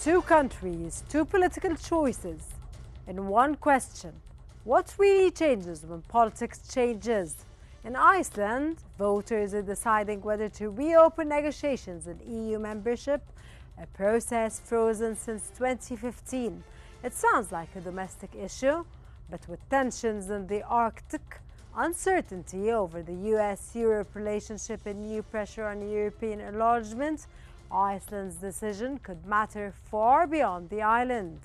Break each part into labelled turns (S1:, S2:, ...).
S1: Two countries, two political choices, and one question. What really changes when politics changes? In Iceland, voters are deciding whether to reopen negotiations on EU membership, a process frozen since 2015. It sounds like a domestic issue, but with tensions in the Arctic, uncertainty over the US-Europe relationship and new pressure on European enlargement, Iceland's decision could matter far beyond the island.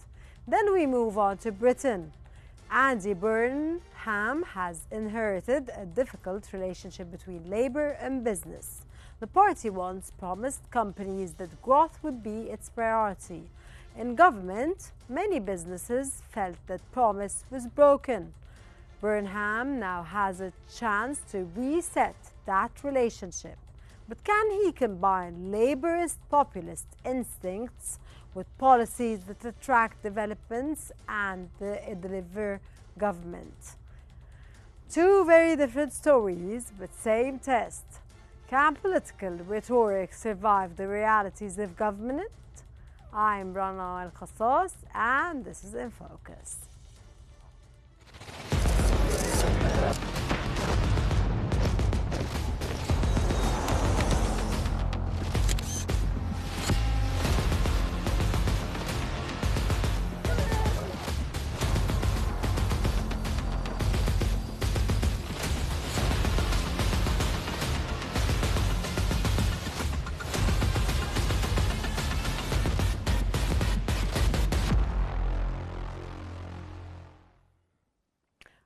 S1: Then we move on to Britain. Andy Burnham has inherited a difficult relationship between Labour and business. The party once promised companies that growth would be its priority. In government, many businesses felt that promise was broken. Burnham now has a chance to reset that relationship. But can he combine Labourist populist instincts with policies that attract developments and deliver government? Two very different stories, but same test. Can political rhetoric survive the realities of government? I'm Rana Al-Khassas, and this is In Focus.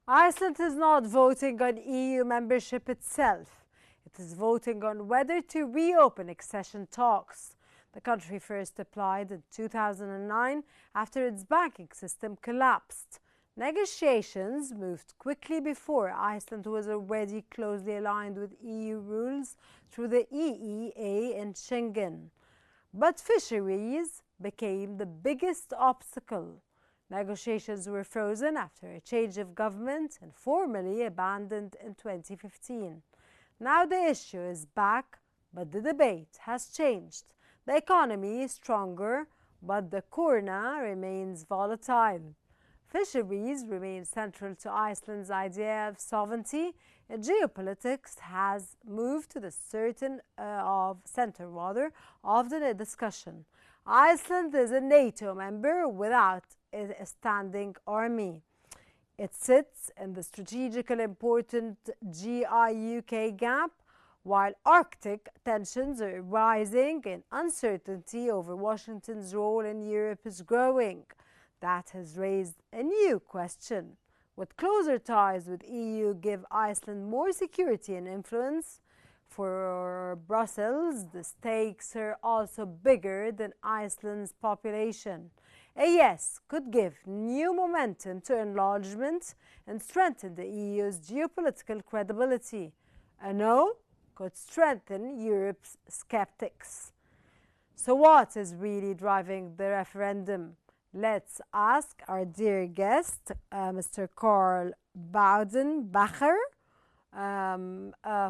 S1: Iceland is not voting on EU membership itself. It is voting on whether to reopen accession talks. The country first applied in 2009 after its banking system collapsed. Negotiations moved quickly before Iceland was already closely aligned with EU rules through the EEA and Schengen. But fisheries became the biggest obstacle. Negotiations were frozen after a change of government and formally abandoned in 2015. Now the issue is back, but the debate has changed. The economy is stronger, but the koruna remains volatile. Fisheries remain central to Iceland's idea of sovereignty, and geopolitics has moved to the center of the discussion. Iceland is a NATO member without a standing army. It sits in the strategically important GI-UK gap, while Arctic tensions are rising and uncertainty over Washington's role in Europe is growing. That has raised a new question. Would closer ties with EU give Iceland more security and influence? For Brussels, the stakes are also bigger than Iceland's population. A yes could give new momentum to enlargement and strengthen the EU's geopolitical credibility. A no could strengthen Europe's skeptics. So what is really driving the referendum? Let's ask our dear guest, Mr. Karl Boudenbacher,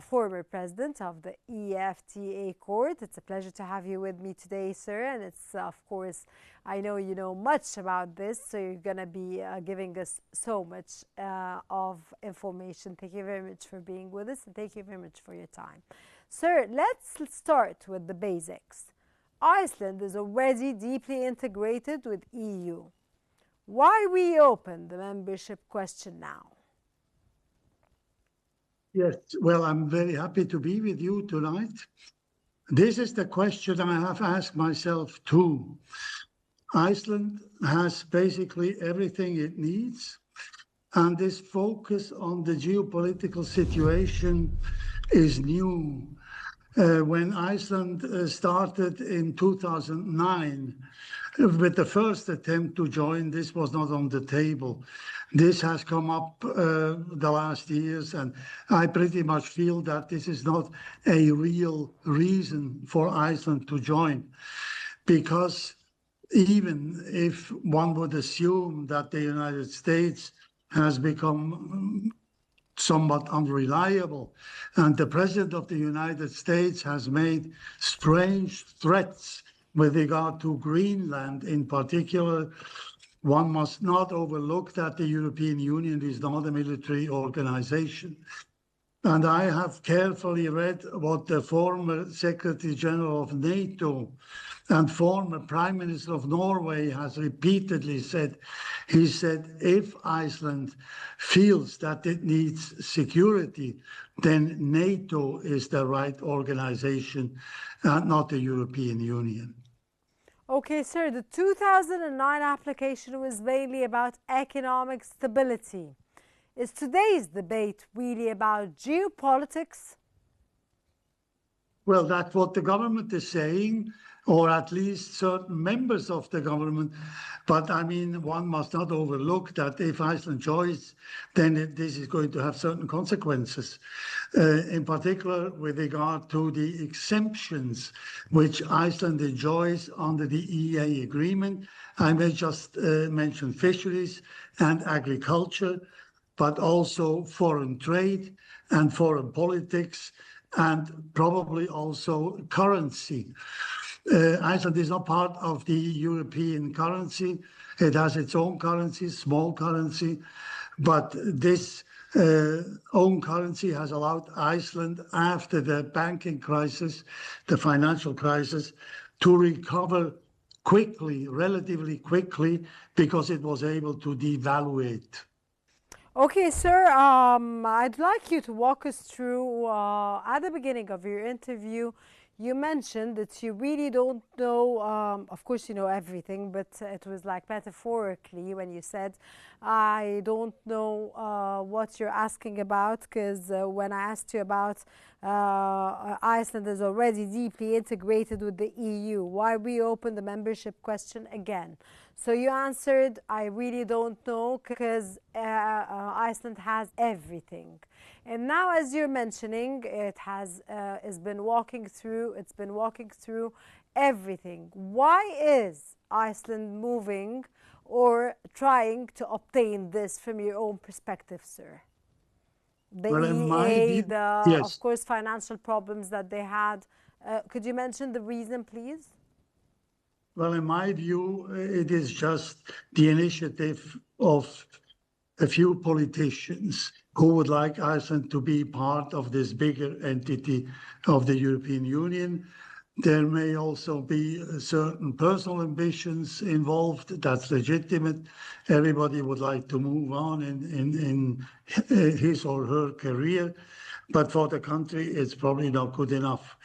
S1: former president of the EFTA Court. It's a pleasure to have you with me today, sir. And it's, of course, I know you know much about this, so you're going to be giving us so much of information. Thank you very much for being with us, and thank you very much for your time. Sir, let's start with the basics. Iceland is already deeply integrated with EU. Why reopen the membership question now?
S2: Yes, well, I'm very happy to be with you tonight. This is the question I have asked myself too. Iceland has basically everything it needs, and this focus on the geopolitical situation is new. When Iceland started in 2009 with the first attempt to join, this was not on the table. This has come up the last years, and I pretty much feel that this is not a real reason for Iceland to join, because even if one would assume that the United States has become somewhat unreliable, and the President of the United States has made strange threats with regard to Greenland in particular, one must not overlook that the European Union is not a military organization. And I have carefully read what the former Secretary General of NATO and former Prime Minister of Norway has repeatedly said. He said, if Iceland feels that it needs security, then NATO is the right organization and not the European Union.
S1: Okay, sir, the 2009 application was mainly about economic stability. Is today's debate really about geopolitics?
S2: Well, that's what the government is saying, or at least certain members of the government. But I mean, one must not overlook that if Iceland joins, then this is going to have certain consequences, in particular with regard to the exemptions which Iceland enjoys under the EEA agreement. I may just mention fisheries and agriculture, but also foreign trade and foreign politics, and probably also currency. Iceland is not part of the European currency. It has its own currency, small currency, but this own currency has allowed Iceland, after the banking crisis, the financial crisis, to recover quickly, relatively quickly, because it was able to devaluate.
S1: Okay, sir, I'd like you to walk us through, at the beginning of your interview, you mentioned that you really don't know, of course you know everything, but it was like metaphorically when you said, I don't know what you're asking about, because when I asked you about Iceland is already deeply integrated with the EU, why reopen the membership question again? So you answered, I really don't know, because Iceland has everything. And now, as you're mentioning, it's been walking through everything. Why is Iceland moving or trying to obtain this from your own perspective, sir? The EEA,
S2: yes.
S1: of course, financial problems that they had. Could you mention the reason, please?
S2: Well, in my view, it is just the initiative of a few politicians who would like Iceland to be part of this bigger entity of the European Union. There may also be certain personal ambitions involved. That's legitimate. Everybody would like to move on in his or her career, but for the country, it's probably not good enough.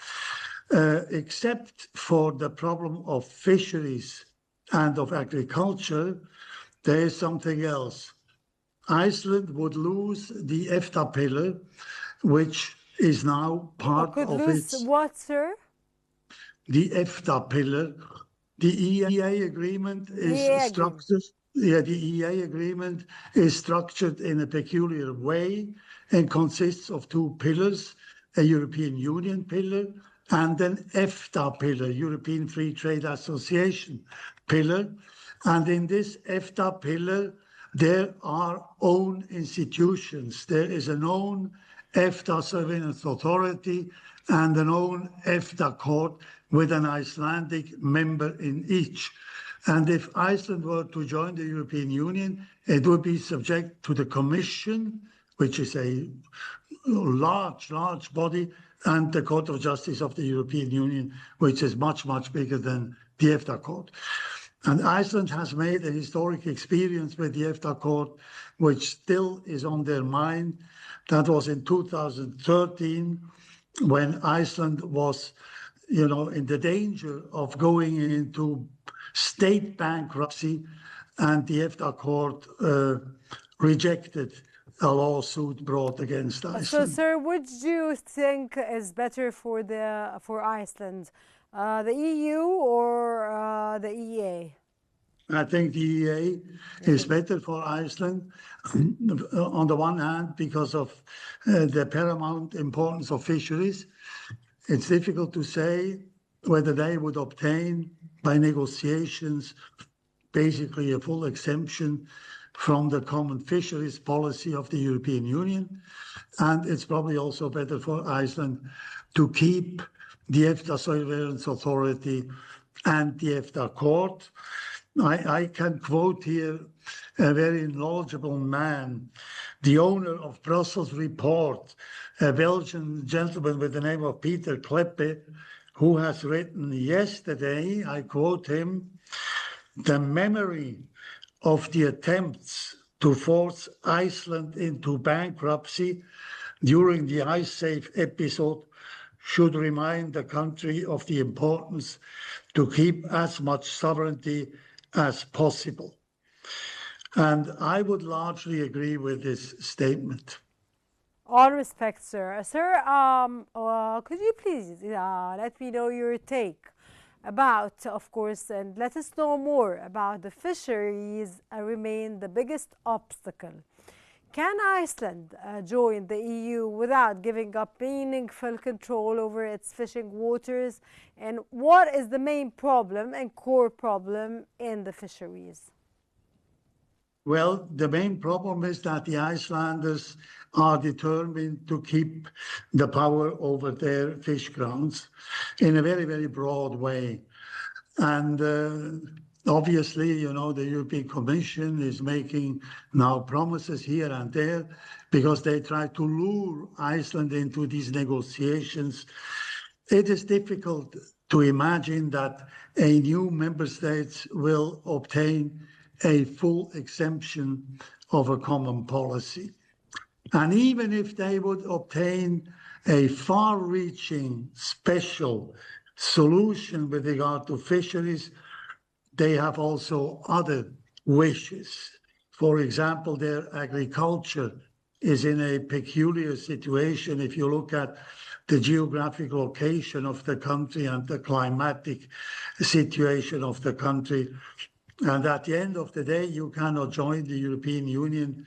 S2: Except for the problem of fisheries and of agriculture, there is something else. Iceland would lose the EFTA pillar, which is now part of its...
S1: What, sir?
S2: The EFTA pillar. The EEA agreement is structured... Yeah, the EEA agreement is structured in a peculiar way and consists of two pillars, a European Union pillar and an EFTA pillar, European Free Trade Association pillar. And in this EFTA pillar, there are own institutions. There is an own EFTA Surveillance Authority and an own EFTA court with an Icelandic member in each. And if Iceland were to join the European Union, it would be subject to the Commission, which is a large body, and the Court of Justice of the European Union, which is much, much bigger than the EFTA court. And Iceland has made a historic experience with the EFTA court, which still is on their mind. That was in 2013, when Iceland was, in the danger of going into state bankruptcy, and the EFTA court rejected a lawsuit brought against Iceland.
S1: So, sir, which do you think is better for Iceland, the EU or the EEA?
S2: I think the EEA is better for Iceland, on the one hand, because of the paramount importance of fisheries. It's difficult to say whether they would obtain, by negotiations, basically a full exemption from the common fisheries policy of the European Union. And it's probably also better for Iceland to keep the EFTA Surveillance Authority and the EFTA court. I can quote here a very knowledgeable man, the owner of Brussels Report, a Belgian gentleman with the name of Peter Kleppe, who has written yesterday, I quote him, "The memory of the attempts to force Iceland into bankruptcy during the IceSafe episode should remind the country of the importance to keep as much sovereignty as possible." And I would largely agree with this statement.
S1: All respect, sir. Sir, could you please let me know your take about, of course, and let us know more about the fisheries remain the biggest obstacle. Can Iceland join the EU without giving up meaningful control over its fishing waters? And what is the main problem and core problem in the fisheries?
S2: Well, the main problem is that the Icelanders are determined to keep the power over their fish grounds in a very, very broad way. And obviously, you know, the European Commission is making now promises here and there because they try to lure Iceland into these negotiations. It is difficult to imagine that a new member state will obtain a full exemption of a common policy. And even if they would obtain a far-reaching special solution with regard to fisheries, they have also other wishes. For example, their agriculture is in a peculiar situation if you look at the geographic location of the country and the climatic situation of the country. And at the end of the day, you cannot join the European Union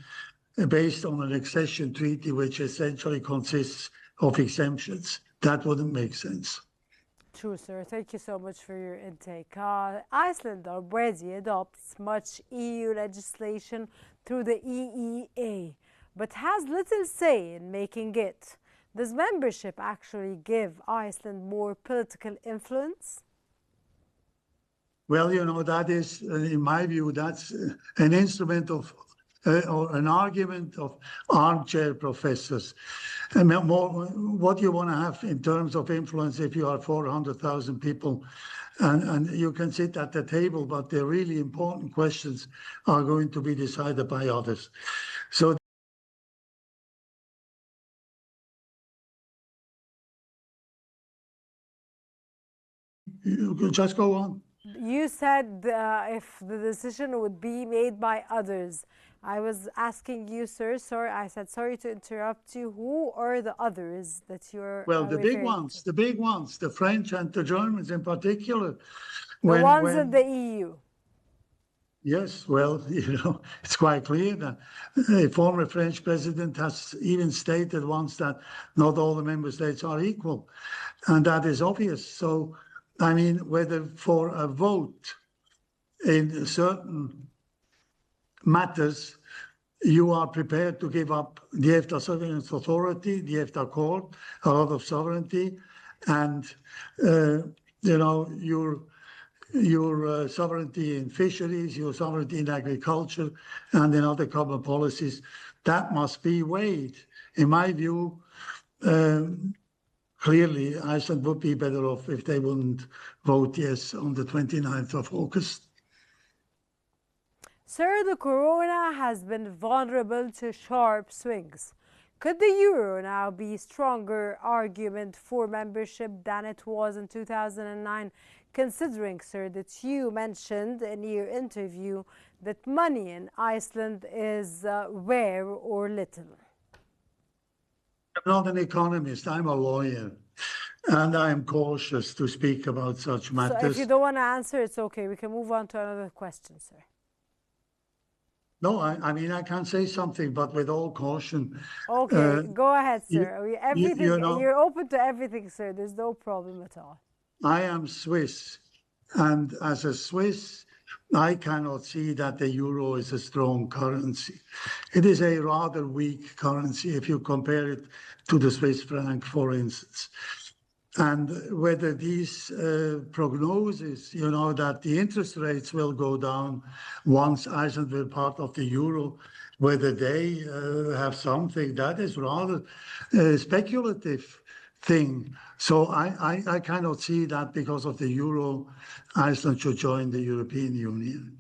S2: based on an accession treaty, which essentially consists of exemptions. That wouldn't make sense.
S1: True, sir. Thank you so much for your intake. Iceland already adopts much EU legislation through the EEA, but has little say in making it. Does membership actually give Iceland more political influence?
S2: Well, you know, that is, in my view, that's an instrument of or an argument of armchair professors. And what you want to have in terms of influence if you are 400,000 people and you can sit at the table, but the really important questions are going to be decided by others. So you can just go on.
S1: You said if the decision would be made by others. I was asking you, sir, sorry, I said sorry to interrupt you. Who are the others that you're
S2: Well, the big ones, the French and the Germans in particular.
S1: The ones in the EU.
S2: Yes, well, you know, it's quite clear that a former French president has even stated once that not all the member states are equal. And that is obvious. So, I mean, whether for a vote in certain matters, you are prepared to give up the EFTA Surveillance Authority, the EFTA Court, a lot of sovereignty, and you know, your sovereignty in fisheries, your sovereignty in agriculture, and in other common policies, that must be weighed. In my view, clearly, Iceland would be better off if they wouldn't vote yes on the 29th of August.
S1: Sir, the corona has been vulnerable to sharp swings. Could the euro now be a stronger argument for membership than it was in 2009, considering, sir, that you mentioned in your interview that money in Iceland is rare or little?
S2: I'm not an economist, I'm a lawyer, and I am cautious to speak about such matters.
S1: So if you don't want to answer, it's okay. We can move on to another question, sir.
S2: No, I mean, I can say something, but with all caution.
S1: Okay, go ahead, sir. Everything,
S2: you know,
S1: you're open to everything, sir. There's no problem at all.
S2: I am Swiss, and as a Swiss, I cannot see that the euro is a strong currency. It is a rather weak currency if you compare it to the Swiss franc, for instance. And whether these prognoses, that the interest rates will go down once Iceland will be part of the euro, whether they have something, that is rather a speculative thing. So I cannot see that because of the euro, Iceland should join the European Union.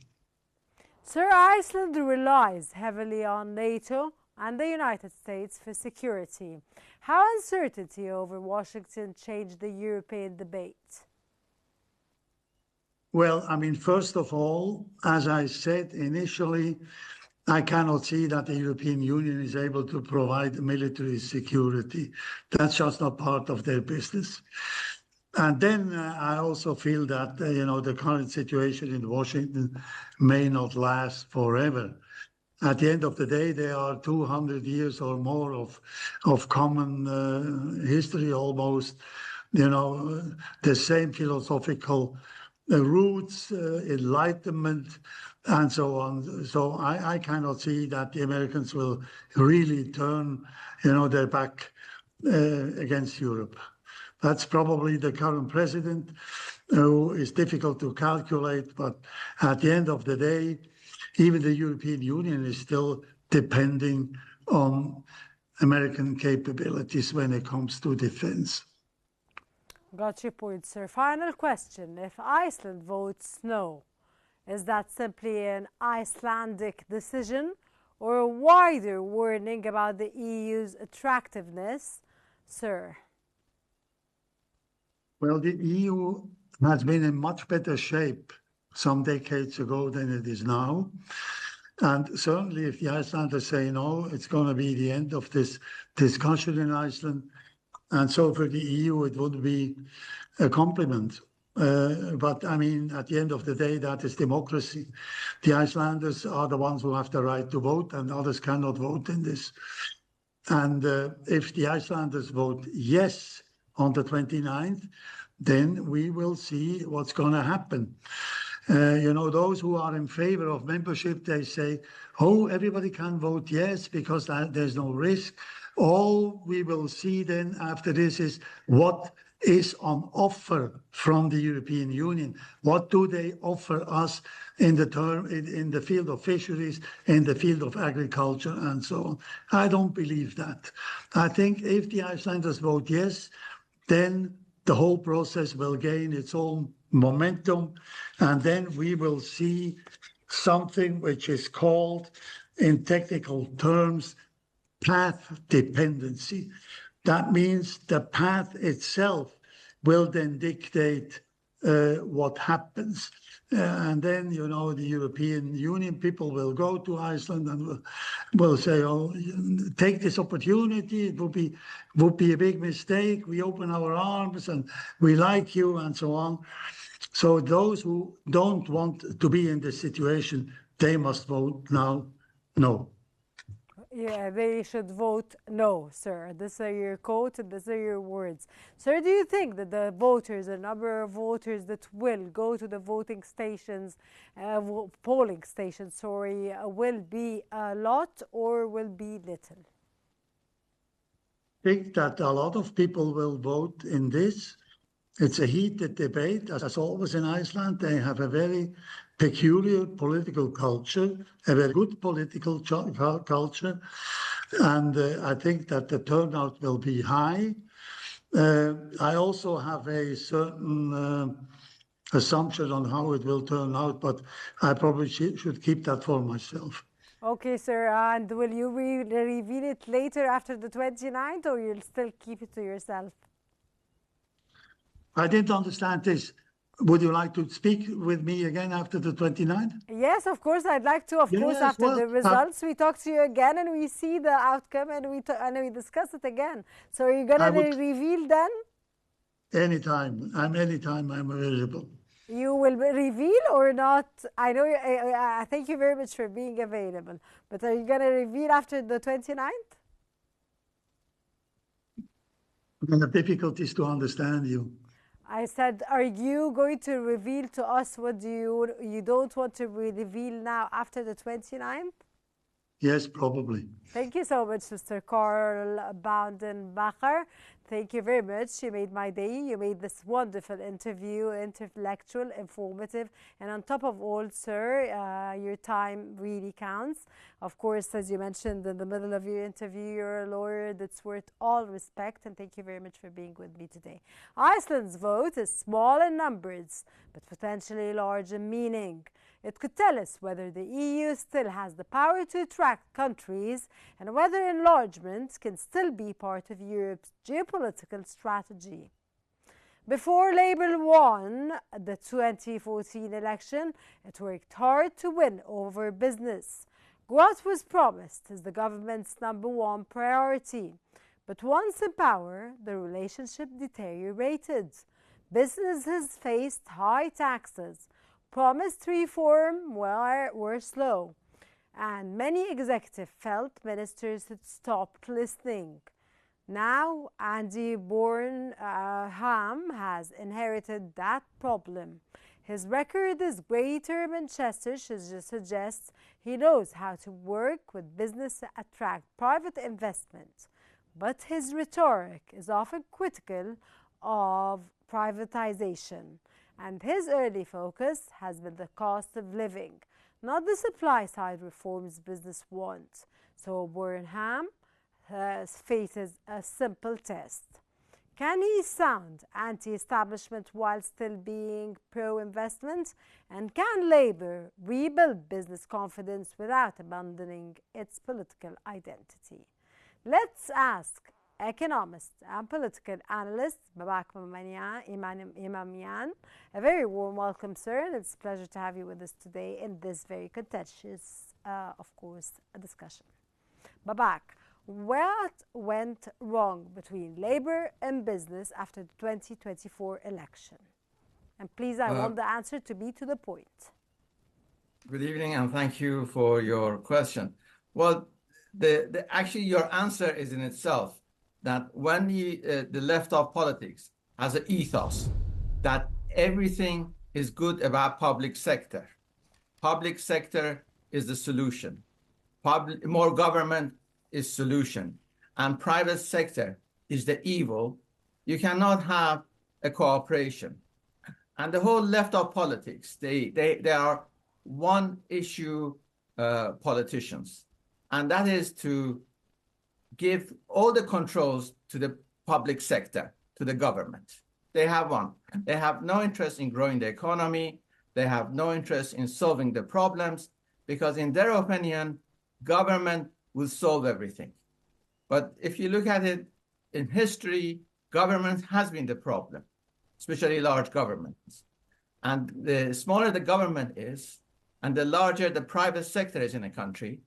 S1: Sir, Iceland relies heavily on NATO and the United States for security. How uncertainty over Washington changed the European debate?
S2: Well, I mean, first of all, as I said initially, I cannot see that the European Union is able to provide military security. That's just not part of their business. And then I also feel that, the current situation in Washington may not last forever. At the end of the day, there are 200 years or more of common history almost, the same philosophical roots, enlightenment, and so on. So I cannot see that the Americans will really turn, their back against Europe. That's probably the current president, who is difficult to calculate, but at the end of the day, even the European Union is still depending on American capabilities when it comes to defense.
S1: Got your point, sir. Final question. If Iceland votes no, is that simply an Icelandic decision or a wider warning about the EU's attractiveness, sir?
S2: Well, the EU has been in much better shape some decades ago than it is now. And certainly if the Icelanders say no, it's going to be the end of this discussion in Iceland. And so for the EU, it would be a compliment. But I mean, at the end of the day, that is democracy. The Icelanders are the ones who have the right to vote, and others cannot vote in this. And if the Icelanders vote yes on the 29th, then we will see what's going to happen. Those who are in favor of membership, they say, oh, everybody can vote yes because there's no risk. All we will see then after this is what is on offer from the European Union. What do they offer us in the field of fisheries, in the field of agriculture, and so on? I don't believe that. I think if the Icelanders vote yes, then the whole process will gain its own momentum, and then we will see something which is called, in technical terms, path dependency. That means the path itself will then dictate what happens. And then, the European Union people will go to Iceland and will say, oh, take this opportunity. It would be a big mistake. We open our arms and we like you and so on. So those who don't want to be in this situation, they must vote now no.
S1: Yeah, they should vote no, sir. These are your quotes and these are your words. Sir, do you think that the voters, the number of voters that will go to the voting stations, polling stations, will be a lot or will be little?
S2: I think that a lot of people will vote in this. It's a heated debate, as always in Iceland. They have a very peculiar political culture, a very good political culture, and I think that the turnout will be high. I also have a certain assumption on how it will turn out, but I probably should keep that for myself.
S1: Okay, sir, and will you reveal it later after the 29th, or you'll still keep it to yourself?
S2: I didn't understand this. Would you like to speak with me again after the 29th?
S1: Yes, of course. I'd like to. Of course, after the results, we talk to you again and we see the outcome and we discuss it again. So are you going to reveal then?
S2: Anytime. Anytime I'm available.
S1: You will reveal or not? I know. I thank you very much for being available. But are you going to reveal after the 29th?
S2: I have difficulties to understand you.
S1: I said, are you going to reveal to us what you don't want to reveal now after the 29th?
S2: Yes, probably.
S1: Thank you so much, Mr. Karl Boudenbacher. Thank you very much. You made my day. You made this wonderful interview, intellectual, informative, and on top of all, sir, your time really counts. Of course, as you mentioned in the middle of your interview, you're a lawyer that's worth all respect, and thank you very much for being with me today. Iceland's vote is small in numbers, but potentially large in meaning. It could tell us whether the EU still has the power to attract countries and whether enlargement can still be part of Europe's geopolitical strategy. Before Labour won the 2014 election, it worked hard to win over business. Growth was promised as the government's #1 priority. But once in power, the relationship deteriorated. Businesses faced high taxes. Promised reform were slow, and many executives felt ministers had stopped listening. Now, Andy Burnham has inherited that problem. His record as Greater Manchester suggests he knows how to work with business to attract private investment, but his rhetoric is often critical of privatization. And his early focus has been the cost of living, not the supply-side reforms business wants. So Burnham faces a simple test. Can he sound anti-establishment while still being pro-investment? And can Labour rebuild business confidence without abandoning its political identity? Let's ask economist and political analyst Babak Imamian. A very warm welcome, sir, and it's a pleasure to have you with us today in this very contentious, of course, discussion. Babak, what went wrong between Labour and business after the 2024 election? And please, I want the answer to be to the point.
S3: Good evening, and thank you for your question. Well, actually, your answer is in itself that when the left of politics has an ethos that everything is good about public sector is the solution. More government is solution, and private sector is the evil. You cannot have a cooperation. And the whole left of politics, they are one issue politicians, and that is to give all the controls to the public sector, to the government. They have one. They have no interest in growing the economy. They have no interest in solving the problems, because in their opinion, government will solve everything. But if you look at it in history, government has been the problem, especially large governments. And the smaller the government is, and the larger the private sector is in a country,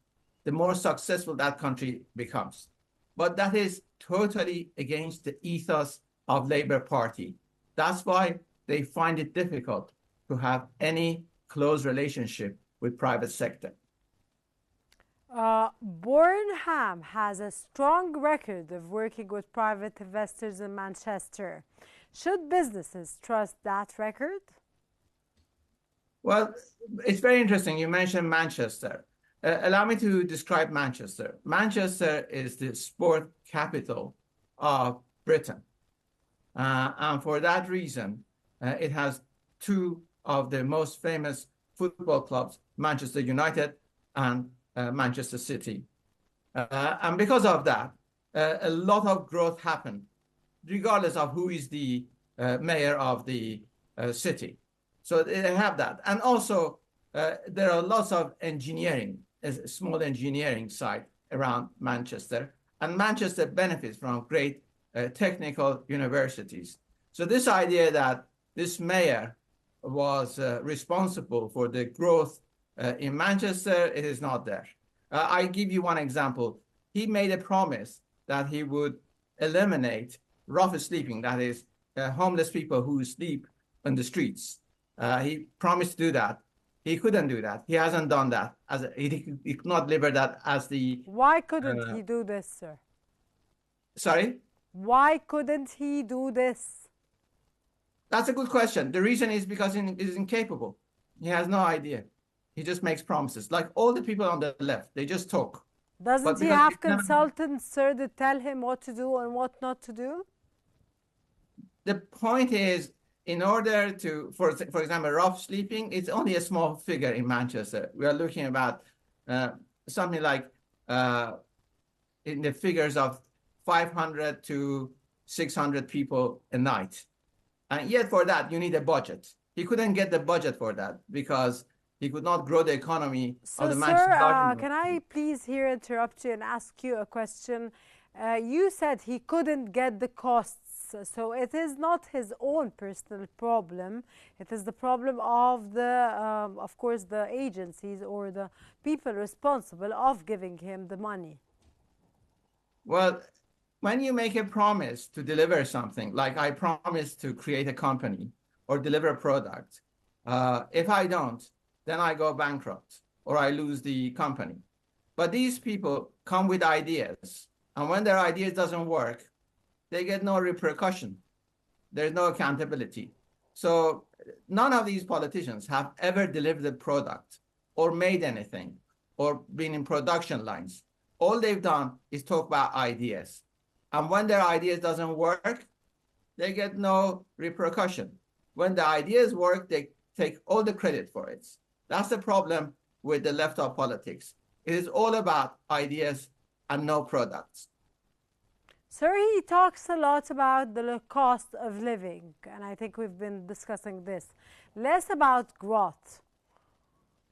S3: the more successful that country becomes. But that is totally against the ethos of Labour Party. That's why they find it difficult to have any close relationship with private sector.
S1: Burnham has a strong record of working with private investors in Manchester. Should businesses trust that record?
S3: Well, it's very interesting. You mentioned Manchester. Allow me to describe Manchester. Manchester is the sport capital of Britain. And for that reason, it has two of the most famous football clubs, Manchester United and Manchester City. And because of that, a lot of growth happened, regardless of who is the mayor of the city. So they have that. And also, there are lots of engineering, a small engineering site around Manchester. And Manchester benefits from great technical universities. So this idea that this mayor was responsible for the growth in Manchester, it is not there. I give you one example. He made a promise that he would eliminate rough sleeping, that is, homeless people who sleep on the streets. He promised to do that. He couldn't do that. He hasn't done that. He could not deliver that as the...
S1: Why couldn't he do this, sir?
S3: Sorry?
S1: Why couldn't he do this?
S3: That's a good question. The reason is because he is incapable. He has no idea. He just makes promises. Like all the people on the left, they just talk.
S1: Doesn't he have consultants, sir, that tell him what to do and what not to do?
S3: the point is, in order to, for example, rough sleeping, it's only a small figure in Manchester. We are looking about something like in the figures of 500 to 600 people a night. And yet for that, you need a budget. He couldn't get the budget for that because he could not grow the economy of the Manchester
S1: Sir, can I please here interrupt you and ask you a question? You said he couldn't get the costs, so it is not his own personal problem. It is the problem of of course, the agencies or the people responsible of giving him the money.
S3: Well, when you make a promise to deliver something, like I promise to create a company or deliver a product, if I don't, then I go bankrupt or I lose the company. But these people come with ideas, and when their ideas doesn't work, they get no repercussion. There's no accountability. So none of these politicians have ever delivered a product or made anything or been in production lines. All they've done is talk about ideas. And when their ideas doesn't work, they get no repercussion. When the ideas work, they take all the credit for it. That's the problem with the left of politics. It is all about ideas and no products.
S1: Sir, he talks a lot about the cost of living, and I think we've been discussing this. Less about growth,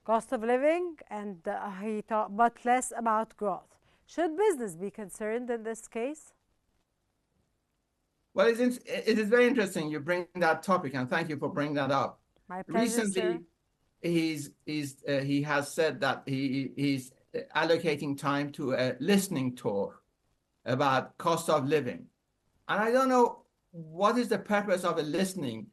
S1: cost of living, and but less about growth. Should business be concerned in this case?
S3: Well, it is very interesting you bring that topic, and thank you for bringing that up.
S1: My pleasure,
S3: Recently,
S1: sir.
S3: he has said that he's allocating time to a listening tour about cost of living. And I don't know what is the purpose of a listening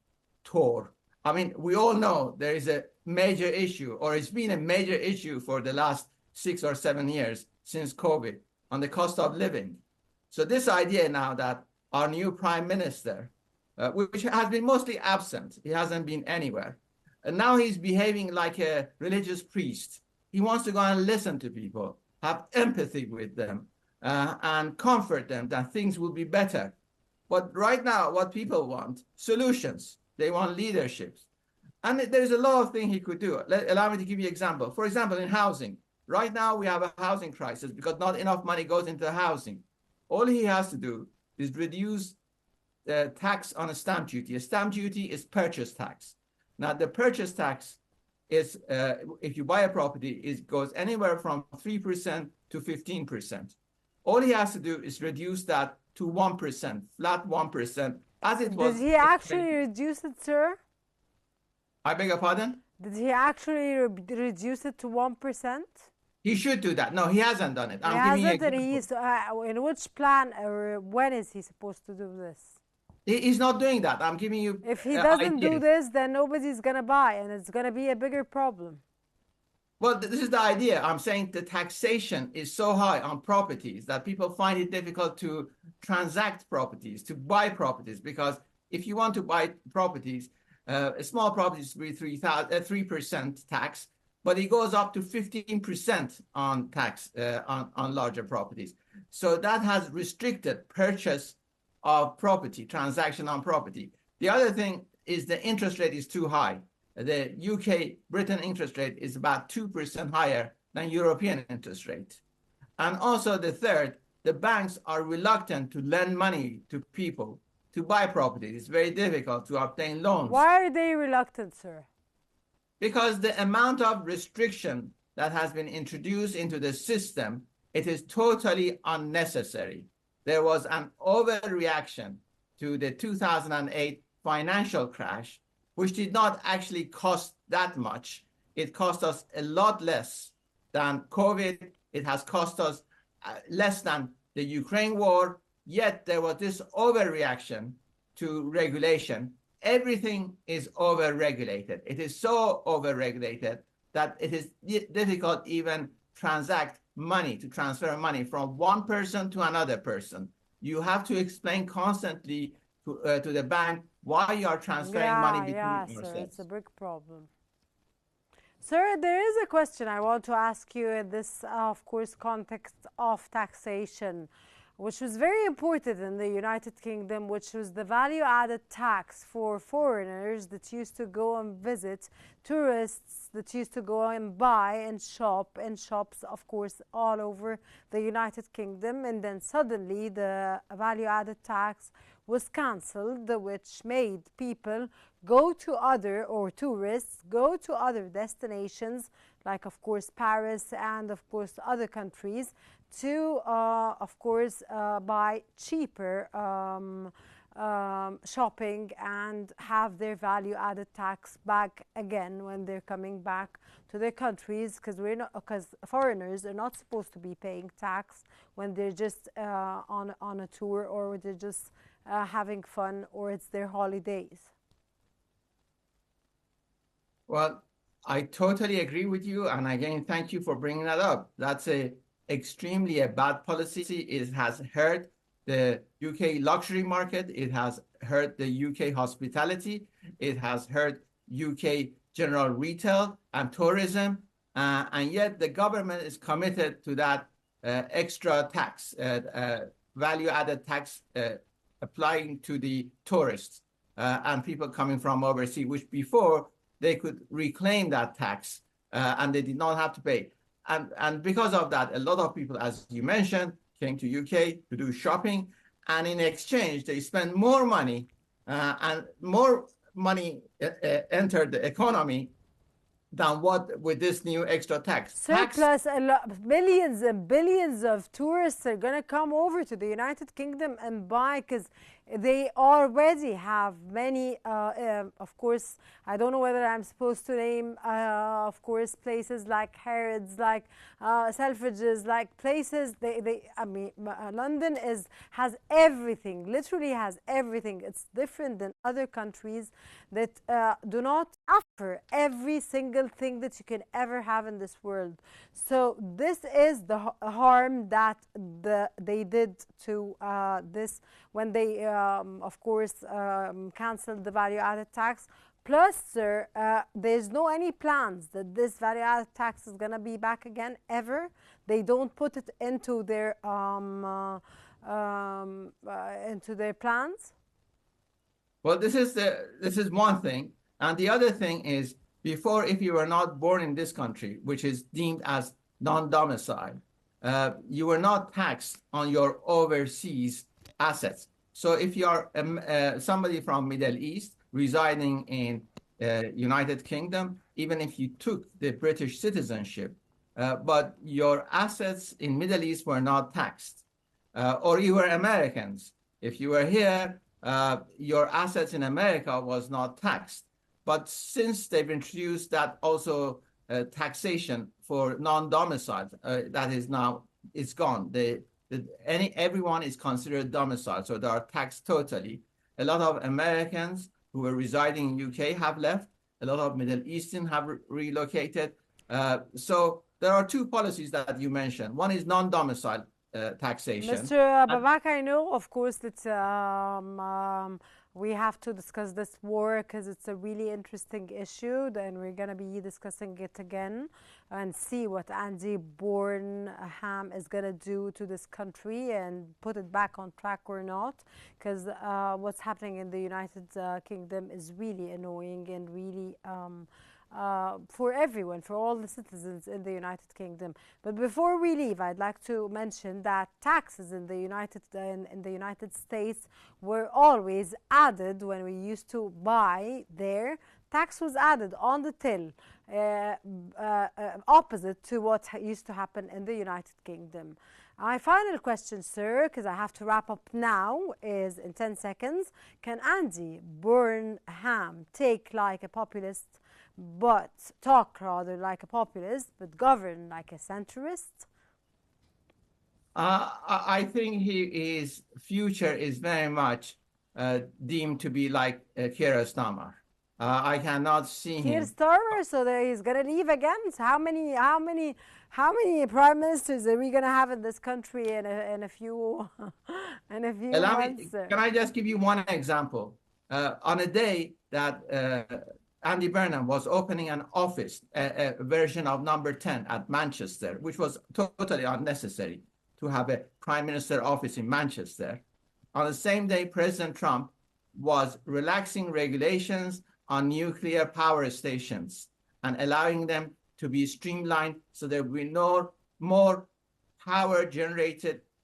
S3: tour. I mean, we all know there is a major issue, or it's been a major issue for the last 6 or 7 years since COVID on the cost of living. So this idea now that our new prime minister, which has been mostly absent, he hasn't been anywhere, and now he's behaving like a religious priest. He wants to go and listen to people, have empathy with them, and comfort them that things will be better. But right now, what people want, solutions. They want leaderships. And there's a lot of things he could do. Allow me to give you an example. For example, in housing. Right now, we have a housing crisis because not enough money goes into housing. All he has to do is reduce the tax on a stamp duty. A stamp duty is purchase tax. Now, the purchase tax is, if you buy a property, it goes anywhere from 3% to 15%. All he has to do is reduce that to 1%, flat 1%, as it was.
S1: Did he actually reduce it, sir?
S3: I beg your pardon?
S1: Did he actually reduce it to 1%?
S3: He should do that. No, he hasn't done it.
S1: He hasn't, and he's in which plan or when is he supposed to do this?
S3: He's not doing that. I'm giving you.
S1: If he doesn't do this, then nobody's gonna buy, and it's gonna be a bigger problem.
S3: Well, this is the idea. I'm saying the taxation is so high on properties that people find it difficult to transact properties, to buy properties, because if you want to buy properties, small properties will be 3% tax, but it goes up to 15% on tax on larger properties. So that has restricted purchase of property, transaction on property. The other thing is the interest rate is too high. The UK, Britain interest rate is about 2% higher than European interest rate. And also the third, the banks are reluctant to lend money to people to buy properties. It's very difficult to obtain loans.
S1: Why are they reluctant, sir?
S3: Because the amount of restriction that has been introduced into the system, it is totally unnecessary. There was an overreaction to the 2008 financial crash, which did not actually cost that much. It cost us a lot less than COVID. It has cost us less than the Ukraine war. Yet there was this overreaction to regulation. Everything is overregulated. It is so overregulated that it is difficult even transact money, to transfer money from one person to another person. You have to explain constantly to the bank why you are transferring money between yourselves.
S1: Sir, it's a big problem. Sir, there is a question I want to ask you in this, of course, context of taxation. which was very important in the United Kingdom, which was the value-added tax for foreigners that used to go and visit, tourists that used to go and buy and shop in shops, of course, all over the United Kingdom. And then suddenly the value-added tax was cancelled, which made people go to other, or tourists go to other destinations, like of course Paris and of course other countries, to of course buy cheaper shopping and have their value-added tax back again when they're coming back to their countries, because foreigners are not supposed to be paying tax when they're just on a tour, or they're just having fun, or it's their holidays.
S3: Well, I totally agree with you, and again, thank you for bringing that up. That's extremely a bad policy. It has hurt the UK luxury market. It has hurt the UK hospitality. It has hurt UK general retail and tourism. And yet the government is committed to that extra tax, value-added tax applying to the tourists and people coming from overseas, which before they could reclaim that tax and they did not have to pay. And because of that, a lot of people, as you mentioned, came to UK to do shopping, and in exchange, they spend more money and more money entered the economy than what with this new extra tax.
S1: Surplus, millions and billions of tourists are going to come over to the United Kingdom and buy, because they already have many, of course, I don't know whether I'm supposed to name, of course, places like Harrods, like Selfridges, like places, I mean, London has everything, literally has everything. It's different than other countries that do not offer every single thing that you can ever have in this world. So this is the harm that they did to this when they, of course, canceled the value-added tax. Plus, sir, there's no any plans that this value-added tax is going to be back again ever. They don't put it into their plans.
S3: Well, this is one thing, and the other thing is, before, if you were not born in this country, which is deemed as non-domicile, you were not taxed on your overseas assets. So if you are somebody from Middle East residing in United Kingdom, even if you took the British citizenship, but your assets in Middle East were not taxed, or you were Americans, if you were here, your assets in America was not taxed. But since they've introduced that also taxation for non-domiciled, that is now, it's gone. Everyone is considered domiciled, so they are taxed totally. A lot of Americans who were residing in UK have left. A lot of Middle Eastern have relocated. So there are two policies that you mentioned. One is non-domicile taxation.
S1: Mr. Babak, I know, of course, that we have to discuss this war because it's a really interesting issue, and we're going to be discussing it again and see what Andy Burnham is going to do to this country and put it back on track or not, because what's happening in the United Kingdom is really annoying and really for everyone, for all the citizens in the United Kingdom. But before we leave, I'd like to mention that taxes in the United States were always added when we used to buy there. Tax was added on the till, opposite to what used to happen in the United Kingdom. My final question, sir, because I have to wrap up now, is in 10 seconds. Can Andy Burnham take like a populist, but talk rather like a populist, but govern like a centrist?
S3: I think his future is very much deemed to be like Keir Starmer. I cannot see him.
S1: Keir Starmer, so that he's going to leave again. So how many prime ministers are we going to have in this country in a few months?
S3: Can I just give you one example? On a day that Andy Burnham was opening an office, a version of number 10 at Manchester, which was totally unnecessary to have a prime minister office in Manchester. On the same day, President Trump was relaxing regulations on nuclear power stations and allowing them to be streamlined so there will be no more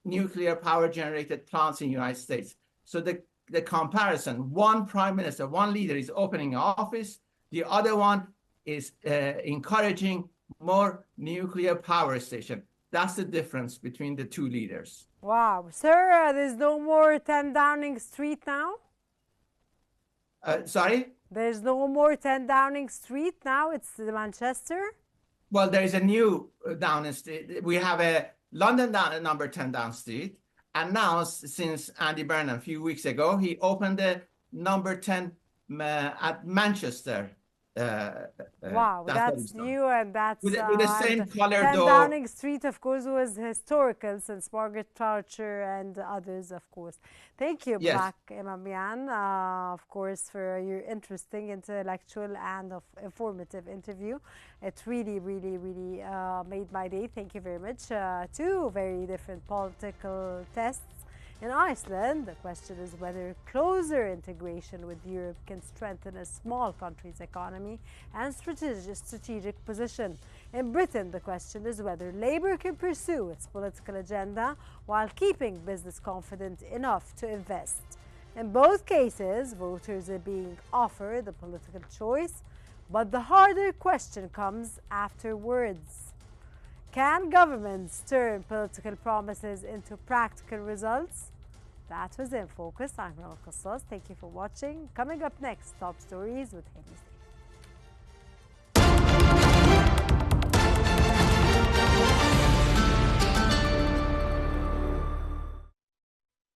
S3: nuclear power generated plants in the United States. So the comparison, one prime minister, one leader is opening an office, the other one is encouraging more nuclear power station. That's the difference between the two leaders.
S1: Wow. Sir, there's no more 10 Downing Street now?
S3: Sorry?
S1: There's no more 10 Downing Street now? It's Manchester?
S3: Well, there is a new Downing Street. We have a London number 10 Downing Street. And now, since Andy Burnham a few weeks ago, he opened the number 10 at Manchester.
S1: Wow, that's new, and that's
S3: with the same color
S1: 10
S3: door.
S1: Downing Street, of course, was historical since Margaret Thatcher and others, of course. Thank you,
S3: Yes.
S1: Black Imamian, of course, for your interesting, intellectual, and informative interview. It really, really, really made my day. Thank you very much. Two very different political tests. In Iceland, the question is whether closer integration with Europe can strengthen a small country's economy and strategic position. In Britain, the question is whether Labour can pursue its political agenda while keeping business confident enough to invest. In both cases, voters are being offered a political choice, but the harder question comes afterwards. Can governments turn political promises into practical results? That was In Focus. I'm Ronald Qassas. Thank you for watching. Coming up next, top stories with Henry.